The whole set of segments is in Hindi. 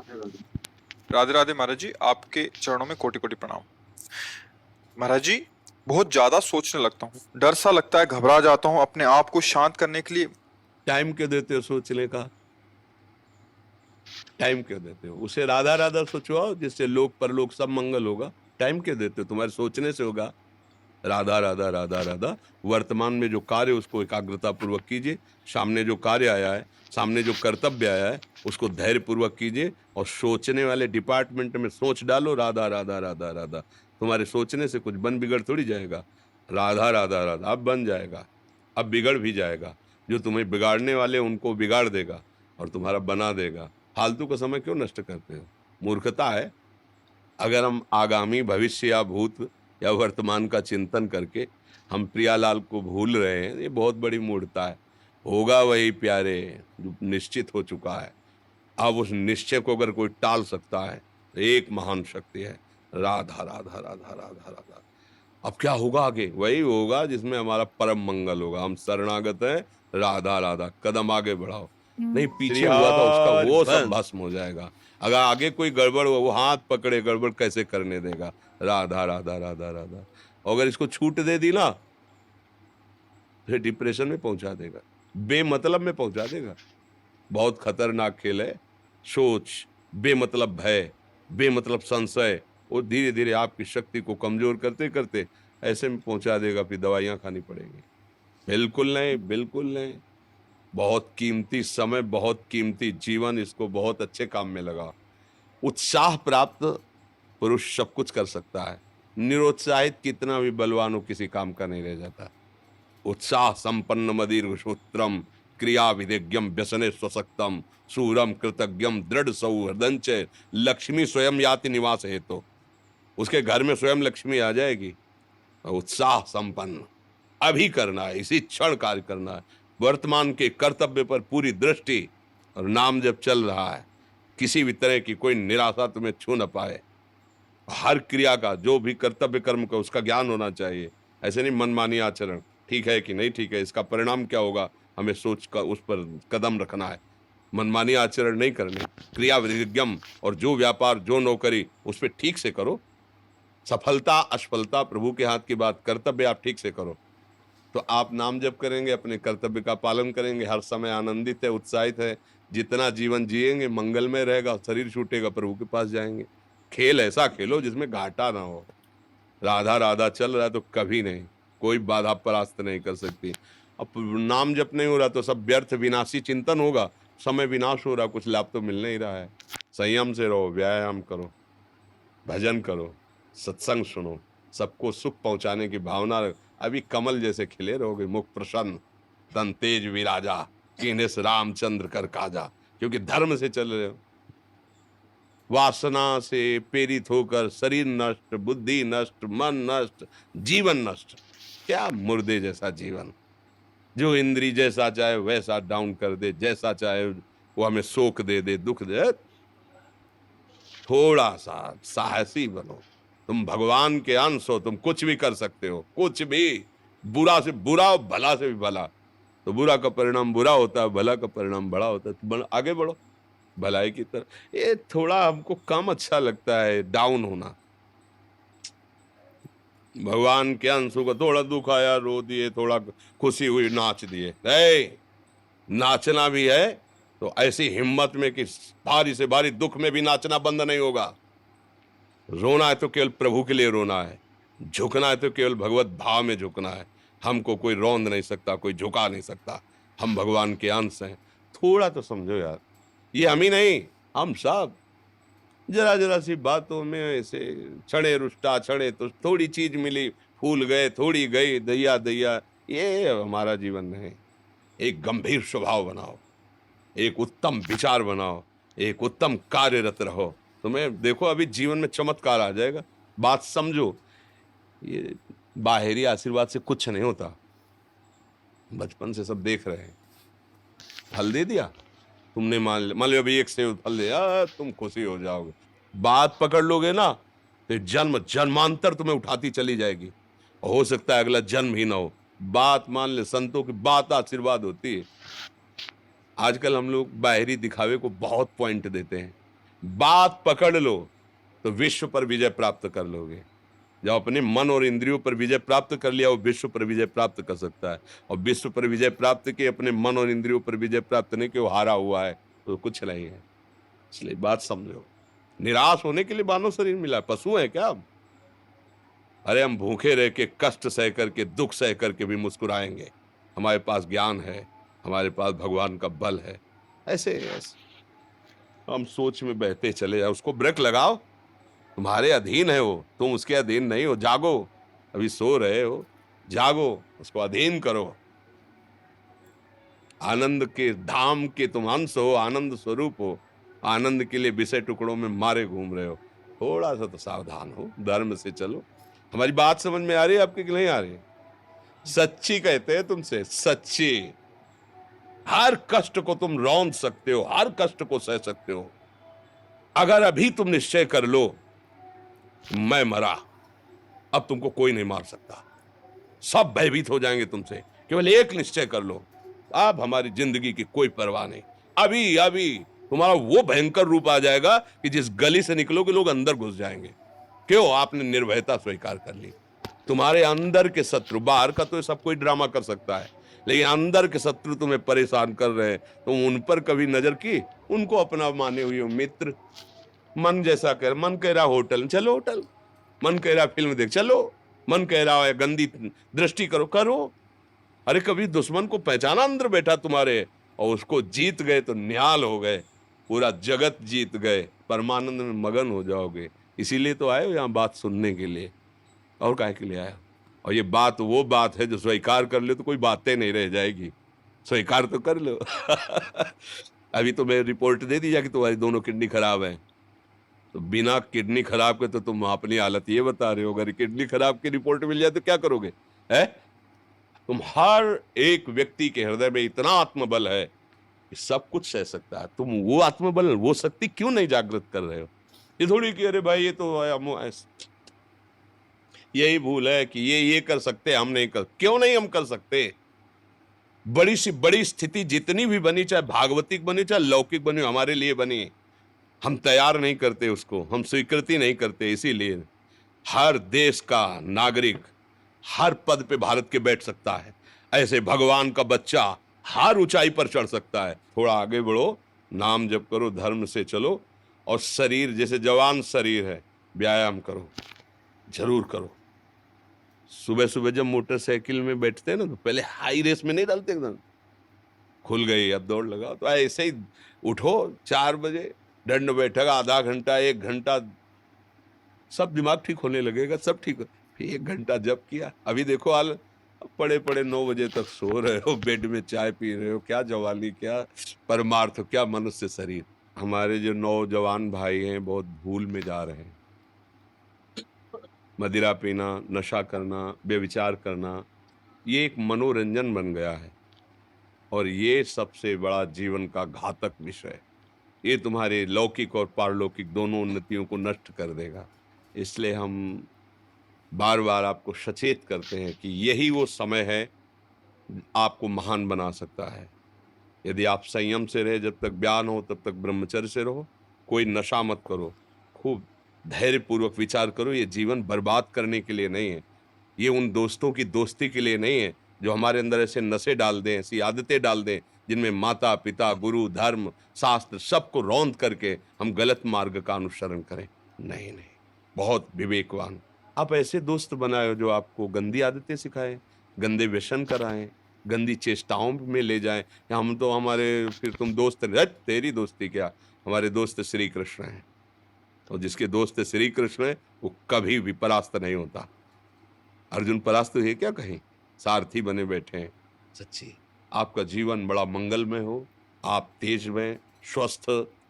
राधे राधे महाराज जी, आपके चरणों में कोटि कोटि प्रणाम। महाराज जी, बहुत ज्यादा सोचने लगता हूँ, डर सा लगता है, घबरा जाता हूँ। अपने आप को शांत करने के लिए टाइम क्यों देते हो सोचने का? टाइम क्यों देते हो? उसे राधा राधा सोचवाओ, जिससे लोक परलोक सब मंगल होगा। टाइम क्यों देते हो? तुम्हारे सोचने से होगा। राधा राधा राधा राधा। वर्तमान में जो कार्य उसको एकाग्रता पूर्वक कीजिए। सामने जो कार्य आया है, सामने जो कर्तव्य आया है, उसको धैर्य पूर्वक कीजिए। और सोचने वाले डिपार्टमेंट में सोच डालो राधा राधा राधा राधा। तुम्हारे सोचने से कुछ बन बिगड़ थोड़ी जाएगा। राधा राधा राधा अब बन जाएगा, अब बिगड़ भी जाएगा। जो तुम्हें बिगाड़ने वाले उनको बिगाड़ देगा और तुम्हारा बना देगा। फालतू का समय क्यों नष्ट करते हो? मूर्खता है। अगर हम आगामी भविष्य या भूत या वर्तमान का चिंतन करके हम प्रियालाल को भूल रहे हैं, ये बहुत बड़ी मूर्खता है। होगा वही प्यारे जो निश्चित हो चुका है। अब उस निश्चय को अगर कोई टाल सकता है तो एक महान शक्ति है, राधा राधा राधा राधा राधा। अब क्या होगा आगे? वही होगा जिसमें हमारा परम मंगल होगा। हम शरणागत हैं, राधा राधा। कदम आगे बढ़ाओ, नहीं पीछे हुआ था उसका श्रीहार वो सब बंद। भस्म हो जाएगा। अगर आगे कोई गड़बड़ हो, वो हाथ पकड़े गड़बड़ कैसे करने देगा? राधा राधा राधा राधा। और अगर इसको छूट दे दी ना, फिर डिप्रेशन में पहुंचा देगा, बेमतलब में पहुंचा देगा। बहुत खतरनाक खेल है। सोच, बेमतलब भय, बेमतलब संशय, वो धीरे धीरे आपकी शक्ति को कमजोर करते करते ऐसे में पहुंचा देगा, फिर दवाइयां खानी पड़ेगी। बिल्कुल नहीं, बिल्कुल नहीं। बहुत कीमती समय, बहुत कीमती जीवन, इसको बहुत अच्छे काम में लगा। उत्साह प्राप्त पुरुष सब कुछ कर सकता है। निरुत्साहित कितना भी बलवान हो, किसी काम का नहीं रह जाता। उत्साह संपन्न मदीर्घ सूत्रम क्रिया विधिज्ञम व्यसने स्वसक्तम सूरम कृतज्ञम दृढ़ सौहृदंच लक्ष्मी स्वयं याति निवास है। तो उसके घर में स्वयं लक्ष्मी आ जाएगी। उत्साह संपन्न अभी करना है, इसी क्षण कार्य करना है। वर्तमान के कर्तव्य पर पूरी दृष्टि, और नाम जब चल रहा है, किसी भी तरह की कोई निराशा तुम्हें छू न पाए। हर क्रिया का, जो भी कर्तव्य कर्म का, उसका ज्ञान होना चाहिए। ऐसे नहीं मनमानी आचरण, ठीक है कि नहीं ठीक है, इसका परिणाम क्या होगा, हमें सोच कर उस पर कदम रखना है। मनमानी आचरण नहीं करनी। क्रिया विधिज्ञम, और जो व्यापार जो नौकरी उस पर ठीक से करो। सफलता असफलता प्रभु के हाथ की बात, कर्तव्य आप ठीक से करो तो आप नाम जप करेंगे, अपने कर्तव्य का पालन करेंगे, हर समय आनंदित है, उत्साहित है। जितना जीवन जिएंगे मंगलमय रहेगा। शरीर छूटेगा, प्रभु के पास जाएंगे। खेल ऐसा खेलो जिसमें घाटा ना हो। राधा राधा चल रहा है तो कभी नहीं, कोई बाधा परास्त नहीं कर सकती। अब नाम जप नहीं हो रहा तो सब व्यर्थ विनाशी चिंतन होगा। समय विनाश हो रहा, कुछ लाभ तो मिल नहीं रहा है। संयम से रहो, व्यायाम करो, भजन करो, सत्संग सुनो, सबको सुख पहुंचाने की भावना रख। अभी कमल जैसे खिले रहोगे, मुख प्रसन्न, तन तेज विराजा, कीन्हे से रामचंद्र कर काजा। क्योंकि धर्म से चल रहे हो। वासना से प्रेरित होकर शरीर नष्ट, बुद्धि नष्ट, मन नष्ट, जीवन नष्ट। क्या मुर्दे जैसा जीवन, जो इंद्री जैसा चाहे वैसा डाउन कर दे, जैसा चाहे वो हमें शोक दे दे, दुख दे। थोड़ा सा साहसी बनो। तुम भगवान के अंश हो, तुम कुछ भी कर सकते हो, कुछ भी। बुरा से बुरा और भला से भी भला। तो बुरा का परिणाम बुरा होता है, भला का परिणाम बड़ा होता है। तो आगे बढ़ो भलाई की तरफ। ये थोड़ा हमको कम अच्छा लगता है डाउन होना। भगवान के अंश को थोड़ा दुख आया रो दिए, थोड़ा खुशी हुई नाच दिए। नाचना भी है तो ऐसी हिम्मत में कि भारी से भारी दुख में भी नाचना बंद नहीं होगा। रोना है तो केवल प्रभु के लिए रोना है, झुकना है तो केवल भगवत भाव में झुकना है। हमको कोई रौंद नहीं सकता, कोई झुका नहीं सकता। हम भगवान के अंश हैं। थोड़ा तो समझो यार, ये हम ही नहीं, हम सब जरा जरा सी बातों में ऐसे छड़े रुष्टा छड़े तो थोड़ी चीज मिली, फूल गए, थोड़ी गई, दैया दैया। ये हमारा जीवन नहीं। एक गंभीर स्वभाव बनाओ, एक उत्तम विचार बनाओ, एक उत्तम कार्यरत रहो। तुम्हें देखो अभी जीवन में चमत्कार आ जाएगा। बात समझो, ये बाहरी आशीर्वाद से कुछ नहीं होता। बचपन से सब देख रहे हैं। फल दे दिया तुमने, मान लो अभी एक सेब फल दिया, तुम खुशी हो जाओगे। बात पकड़ लोगे ना तो जन्म जन्मांतर तुम्हें उठाती चली जाएगी। हो सकता है अगला जन्म ही ना हो। बात मान ले, संतों की बात आशीर्वाद होती है। आजकल हम लोग बाहरी दिखावे को बहुत पॉइंट देते हैं। बात पकड़ लो तो विश्व पर विजय प्राप्त कर लोगे। जब अपने मन और इंद्रियों पर विजय प्राप्त कर लिया, वो विश्व पर विजय प्राप्त कर सकता है। और विश्व पर विजय प्राप्त किए, अपने मन और इंद्रियों पर विजय प्राप्त नहीं कि वो हारा हुआ है, तो कुछ नहीं है। इसलिए बात समझो, निराश होने के लिए मानव शरीर मिला, पशु है क्या हम? अरे हम भूखे रह के, कष्ट सह करके, दुख सह करके भी मुस्कुराएंगे। हमारे पास ज्ञान है, हमारे पास भगवान का बल है। ऐसे हम सोच में बहते चले जाओ, उसको ब्रेक लगाओ। तुम्हारे अधीन है वो, तुम उसके अधीन नहीं हो। जागो, अभी सो रहे हो, जागो, उसको अधीन करो। आनंद के धाम के तुम अंश हो, आनंद स्वरूप हो। आनंद के लिए विषय टुकड़ों में मारे घूम रहे हो। थोड़ा सा तो सावधान हो, धर्म से चलो। हमारी बात समझ में आ रही है आपकी कि नहीं आ रही है? सच्ची कहते हैं तुमसे, सच्ची। हर कष्ट को तुम रौंद सकते हो, हर कष्ट को सह सकते हो। अगर अभी तुम निश्चय कर लो मैं मरा, अब तुमको कोई नहीं मार सकता। सब भयभीत हो जाएंगे तुमसे। केवल एक निश्चय कर लो, अब हमारी जिंदगी की कोई परवाह नहीं। अभी अभी तुम्हारा वो भयंकर रूप आ जाएगा कि जिस गली से निकलोगे लोग अंदर घुस जाएंगे। क्यों? आपने निर्भयता स्वीकार कर ली। तुम्हारे अंदर के शत्रु, बाहर का तो सब कोई ड्रामा कर सकता है, लेकिन अंदर के शत्रु तुम्हें परेशान कर रहे हैं। तुम उन पर कभी नजर की? उनको अपना माने हुए हो मित्र। मन जैसा कर, मन कह रहा होटल चलो, होटल। मन कह रहा फिल्म देख चलो, मन कह रहा है गंदी दृष्टि करो, करो। अरे कभी दुश्मन को पहचाना अंदर बैठा तुम्हारे, और उसको जीत गए तो निहाल हो गए, पूरा जगत जीत गए, परमानंद में मगन हो जाओगे। इसीलिए तो आए हो यहाँ बात सुनने के लिए, और काहे के लिए आए हो? और ये बात वो बात है जो स्वीकार कर ले तो कोई बातें नहीं रह जाएगी। स्वीकार तो कर लो। अभी तो मैं रिपोर्ट दे दी जा कि तुम्हारी दोनों किडनी खराब है, तो बिना किडनी खराब के तो तुम अपनी हालत ये बता रहे हो। अगर किडनी खराब की रिपोर्ट मिल जाए तो क्या करोगे? है? तुम हर एक व्यक्ति के हृदय में इतना आत्मबल है कि सब कुछ सह सकता है। तुम वो आत्मबल, वो शक्ति क्यों नहीं जागृत कर रहे हो? ये थोड़ी कि अरे भाई ये तो यही भूल है कि ये कर सकते, हम नहीं कर। क्यों नहीं हम कर सकते? बड़ी सी बड़ी स्थिति जितनी भी बनी, चाहे भागवतिक बनी चाहे लौकिक बनी, हमारे लिए बनी, हम तैयार नहीं करते उसको, हम स्वीकृति नहीं करते। इसीलिए हर देश का नागरिक हर पद पे भारत के बैठ सकता है। ऐसे भगवान का बच्चा हर ऊंचाई पर चढ़ सकता है। थोड़ा आगे बढ़ो, नाम जप करो, धर्म से चलो, और शरीर जैसे जवान शरीर है, व्यायाम करो, जरूर करो। सुबह सुबह जब मोटरसाइकिल में बैठते हैं ना, तो पहले हाई रेस में नहीं डालते, एकदम खुल गई अब दौड़ लगाओ। तो ऐसे ही उठो 4 बजे, दंड बैठक आधा घंटा 1 घंटा, सब दिमाग ठीक होने लगेगा, सब ठीक हो। फिर 1 घंटा जप किया। अभी देखो हाल, पड़े पड़े 9 बजे तक सो रहे हो, बेड में चाय पी रहे हो। क्या जवानी, क्या परमार्थ, क्या मनुष्य शरीर। हमारे जो नौजवान भाई हैं बहुत भूल में जा रहे हैं। मदिरा पीना, नशा करना, व्यभिचार करना, ये एक मनोरंजन बन गया है, और ये सबसे बड़ा जीवन का घातक विषय है। ये तुम्हारे लौकिक और पारलौकिक दोनों उन्नतियों को नष्ट कर देगा। इसलिए हम बार बार आपको सचेत करते हैं कि यही वो समय है आपको महान बना सकता है। यदि आप संयम से रहे, जब तक ज्ञान हो तब तक ब्रह्मचर्य से रहो, कोई नशा मत करो, खूब धैर्यपूर्वक विचार करो। ये जीवन बर्बाद करने के लिए नहीं है, ये उन दोस्तों की दोस्ती के लिए नहीं है जो हमारे अंदर ऐसे नशे डाल दें, ऐसी आदतें डाल दें जिनमें माता पिता, गुरु, धर्म, शास्त्र सबको रौंद करके हम गलत मार्ग का अनुसरण करें। नहीं नहीं, बहुत विवेकवान। आप ऐसे दोस्त बनाए जो आपको गंदी आदतें सिखाएं, गंदे व्यसन कराएं, गंदी चेष्टाओं में ले जाएं। या हम तो हमारे, फिर तुम दोस्त, तेरी दोस्ती क्या, हमारे दोस्त श्री कृष्ण हैं, और जिसके दोस्त श्री कृष्ण है वो कभी भी परास्त नहीं होता। अर्जुन परास्त है क्या कहीं? सारथी बने बैठे हैं। सच्ची आपका जीवन बड़ा मंगलमय हो, आप तेज में स्वस्थ,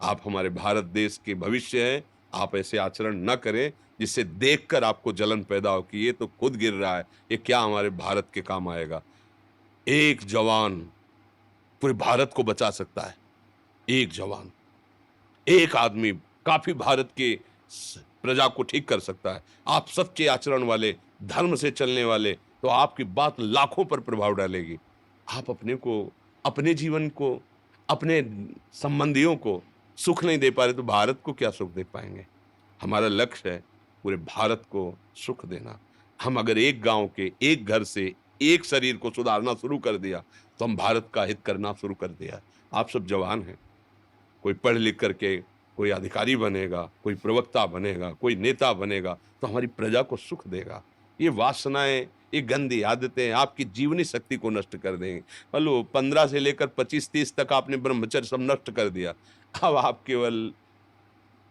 आप हमारे भारत देश के भविष्य हैं। आप ऐसे आचरण न करें जिससे देखकर आपको जलन पैदा हो कि ये तो खुद गिर रहा है, ये क्या हमारे भारत के काम आएगा। एक जवान पूरे भारत को बचा सकता है। एक जवान, एक आदमी काफी भारत के प्रजा को ठीक कर सकता है। आप सच्चे आचरण वाले, धर्म से चलने वाले, तो आपकी बात लाखों पर प्रभाव डालेगी। आप अपने को, अपने जीवन को, अपने संबंधियों को सुख नहीं दे पा रहे तो भारत को क्या सुख दे पाएंगे? हमारा लक्ष्य है पूरे भारत को सुख देना। हम अगर एक गांव के एक घर से एक शरीर को सुधारना शुरू कर दिया तो हम भारत का हित करना शुरू कर दिया। आप सब जवान हैं, कोई पढ़ लिख करके कोई अधिकारी बनेगा, कोई प्रवक्ता बनेगा, कोई नेता बनेगा तो हमारी प्रजा को सुख देगा। ये वासनाएं, ये गंदी आदतें आपकी जीवनी शक्ति को नष्ट कर देंगे। मान लो 15 से लेकर 25-30 तक आपने ब्रह्मचर्य सब नष्ट कर दिया, अब आप केवल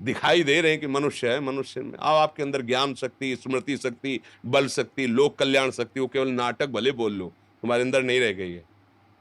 दिखाई दे रहे हैं कि मनुष्य है, मनुष्य में अब आपके अंदर ज्ञान शक्ति, स्मृति शक्ति, बल शक्ति, लोक कल्याण शक्ति, वो केवल नाटक भले बोल लो, तुम्हारे अंदर नहीं रह गई है।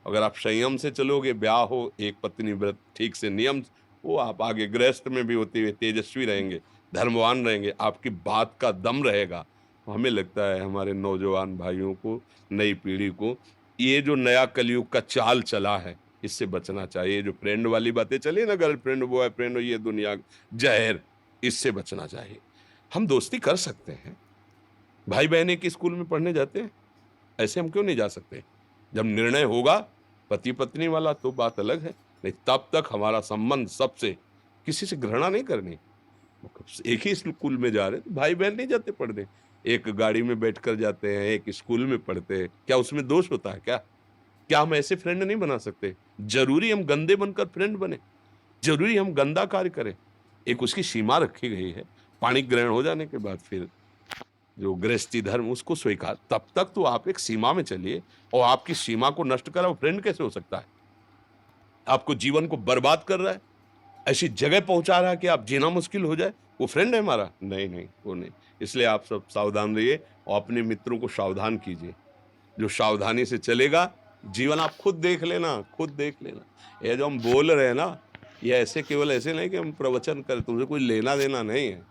अगर आप संयम से चलोगे, ब्याह हो, एक पत्नी व्रत ठीक से नियम, वो आप आगे गृहस्थ में भी होते हुए तेजस्वी रहेंगे, धर्मवान रहेंगे, आपकी बात का दम रहेगा। तो हमें लगता है हमारे नौजवान भाइयों को, नई पीढ़ी को, ये जो नया कलयुग का चाल चला है इससे बचना चाहिए। जो फ्रेंड वाली बातें चली ना, गर्लफ्रेंड बॉयफ्रेंड, ये दुनिया जहर, इससे बचना चाहिए। हम दोस्ती कर सकते हैं, भाई बहन एक स्कूल में पढ़ने जाते हैं, ऐसे हम क्यों नहीं जा सकते? जब निर्णय होगा पति पत्नी वाला तो बात अलग है, नहीं तब तक हमारा संबंध सबसे, किसी से घृणा नहीं करनी। एक ही स्कूल में जा रहे तो भाई बहन नहीं जाते पढ़ने, एक गाड़ी में बैठकर जाते हैं, एक स्कूल में पढ़ते हैं, क्या उसमें दोष होता है? क्या हम ऐसे फ्रेंड नहीं बना सकते? जरूरी हम गंदे बनकर फ्रेंड बने? जरूरी हम गंदा कार्य करें? एक उसकी सीमा रखी गई है। पाणी ग्रहण हो जाने के बाद फिर जो गृहस्थी धर्म उसको स्वीकार, तब तक तो आप एक सीमा में चलिए, और आपकी सीमा को नष्ट करा वो फ्रेंड कैसे हो सकता है? आपको जीवन को बर्बाद कर रहा है, ऐसी जगह पहुंचा रहा है कि आप जीना मुश्किल हो जाए, वो फ्रेंड है हमारा? नहीं नहीं, वो नहीं। इसलिए आप सब सावधान रहिए और अपने मित्रों को सावधान कीजिए। जो सावधानी से चलेगा, जीवन आप खुद देख लेना, खुद देख लेना। ये जो हम बोल रहे हैं ना, ये ऐसे केवल ऐसे नहीं कि हम प्रवचन करें, तुमसे कोई लेना देना नहीं है।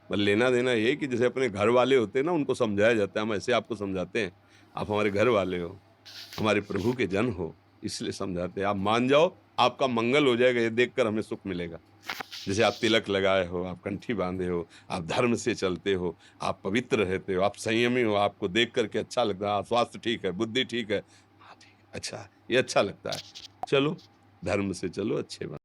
बस लेना देना ये कि जैसे अपने घर वाले होते हैं ना, उनको समझाया जाता है, हम ऐसे आपको समझाते हैं। आप हमारे घर वाले हो, हमारे प्रभु के जन हो, इसलिए समझाते हैं। आप मान जाओ, आपका मंगल हो जाएगा, ये देखकर हमें सुख मिलेगा। जैसे आप तिलक लगाए हो, आप कंठी बांधे हो, आप धर्म से चलते हो, आप पवित्र रहते हो, आप संयमी हो, आपको देख करके अच्छा लगता है, स्वास्थ्य ठीक है, बुद्धि ठीक है, हाँ ठीक है, अच्छा, ये अच्छा लगता है। चलो धर्म से चलो, अच्छे बनो।